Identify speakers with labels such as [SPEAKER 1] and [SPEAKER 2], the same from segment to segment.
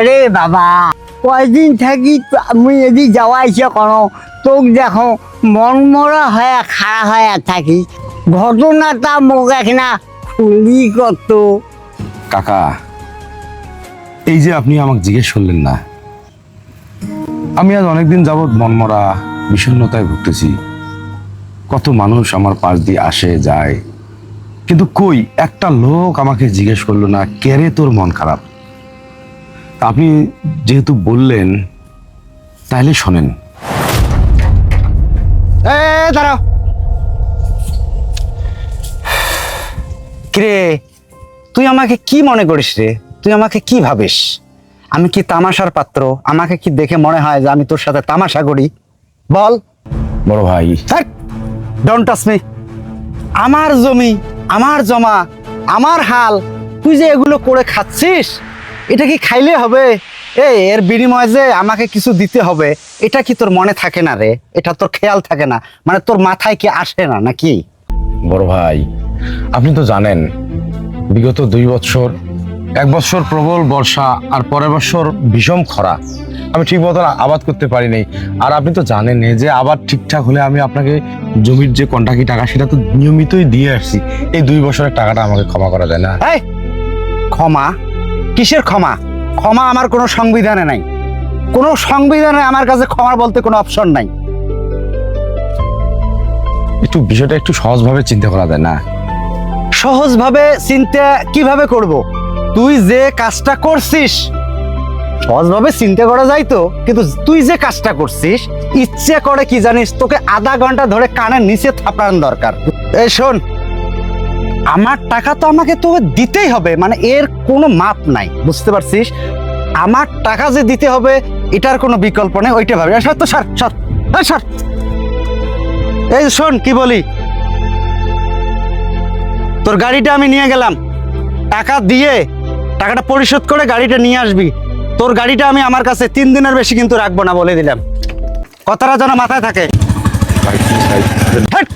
[SPEAKER 1] রে বাবা, কয়দিন থাকি আমি এদিক যাওয়া ইচ্ছে করো, তোক দেখো মনমরা হয়ে খাড়া হয়ে থাকি। ঘটনাটা মোক এখানে খুলি কত।
[SPEAKER 2] কাকা, এই যে আপনি আমাকে জিজ্ঞেস করলেন না, আমি আজ অনেকদিন যাবৎ মনমরা বিষণ্ণতায় ভুগতেছি। কত মানুষ আমার পাশ দিয়ে আসে যায়, কিন্তু কই একটা লোক আমাকে জিজ্ঞেস করলো না কে রে তোর মন খারাপ। আপনি যেহেতু বললেন তাহলে শোনেন।
[SPEAKER 3] দাঁড়াও। কিরে, তুই আমাকে কি মনে করিস রে? তুই আমাকে কি ভাবিস? আমি কি তামাশার পাত্র? আমাকে কি দেখে মনে হয় যে আমি তোর সাথে তামাশা করি? বল।
[SPEAKER 2] বড় ভাই,
[SPEAKER 3] ডোন্ট টাচ মি। আমার জমি, আমার জমা, আমার হাল, তুই যে এগুলো করে খাচ্ছিস, এটা কি খাইলে হবে? এর বিনিময়ে যে আমাকে কিছু দিতে হবে, এটা কি তোর মনে থাকে না রে? এটা তোর খেয়াল থাকে না? মানে তোর মাথায় কি আসে না নাকি?
[SPEAKER 2] বড় ভাই, আপনি তো জানেন বিগত 2 বছর, 1 বছর প্রবল বর্ষা আর পরের বছর ভীষণ খরা, আমি ঠিক মতো আবাদ করতে পারিনি। আর আপনি তো জানেন যে আবাদ ঠিকঠাক হলে আমি আপনাকে জমির যে কন্টাকি টাকা সেটা তো নিয়মিতই দিয়ে আসছি। এই 2 বছরের টাকাটা আমাকে ক্ষমা করা যায় না?
[SPEAKER 3] এই ক্ষমা? কিসের ক্ষমা? ক্ষমা আমার কোনো সংবিধানে নাই। কোনো সংবিধানে আমার কাছে ক্ষমা বলতে কোনো অপশন নাই।
[SPEAKER 2] একটু বিষয়টা একটু সহজভাবে চিন্তা করা যায় না?
[SPEAKER 3] সহজভাবে চিন্তা কিভাবে করব? তুই যে কাজটা করছিস সহজভাবে চিন্তা করা যায় তো, কিন্তু তুই যে কাজটা করছিস ইচ্ছে করে কি জানিস, তোকে আধা ঘন্টা ধরে কানের নিচে থাপড়ানো দরকার। এই শোন, আমার টাকা তো আমাকে তোকে দিতেই হবে, মানে এর কোনো মাপ নাই, বুঝতে পারছিস? আমার টাকা যে দিতে হবে এটার কোনো বিকল্প নেই, ওইটা ভাবি। সর তো, সর সর সর। এই শোন কি বলি, তোর গাড়িটা আমি নিয়ে গেলাম, টাকা দিয়ে টাকাটা পরিশোধ করে গাড়িটা নিয়ে আসবি। তোর গাড়িটা আমি আমার কাছে 3 দিনের বেশি কিন্তু রাখবো না, বলে দিলাম। কথাটা যেন মাথায় থাকে।
[SPEAKER 2] ভাই, please ভাই।
[SPEAKER 3] হেট!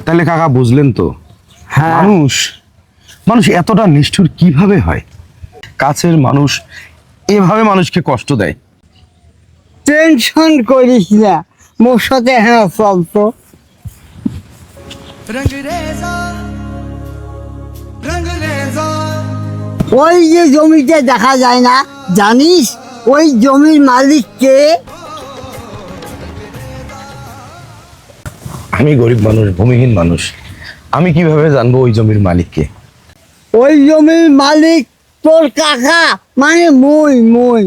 [SPEAKER 2] তাহলে কাকা বুঝলেন তো,
[SPEAKER 1] হ্যাঁ,
[SPEAKER 2] মানুষ এতটা নিষ্ঠুর কিভাবে হয়? কাছের মানুষ এভাবে মানুষকে কষ্ট দেয়?
[SPEAKER 1] টেনশন করিস না, মোর সাথে হ্যাঁ চলতো। ওই যে জমিতে দেখা যায় না, জানিস ওই জমির মালিক কে?
[SPEAKER 2] আমি গরিব মানুষ, ভূমিহীন মানুষ, আমি কিভাবে জানবো ওই জমির মালিককে?
[SPEAKER 1] ওই জমির মালিক তোর কাকা, মানে মই।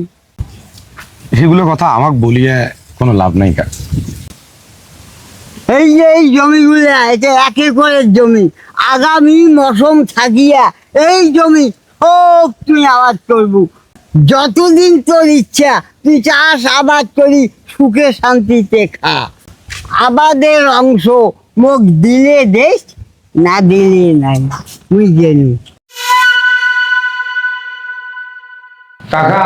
[SPEAKER 2] সেগুলো কথা আমাকে বলিয়ে কোনো লাভ নাই কাকা।
[SPEAKER 1] এই যে এই জমিগুলা, এটা 1 একরের জমি। আগামী মৌসুম থাকিয়া এই জমি সব তুই আবাদ করবু। যতদিন তোর ইচ্ছা তুই চাষ আবাদ করি সুখে শান্তিতে খা। আবাদের অংশ মোক দিলে দেশ, না দিলে নাই, তুই জানিস।
[SPEAKER 2] কাকা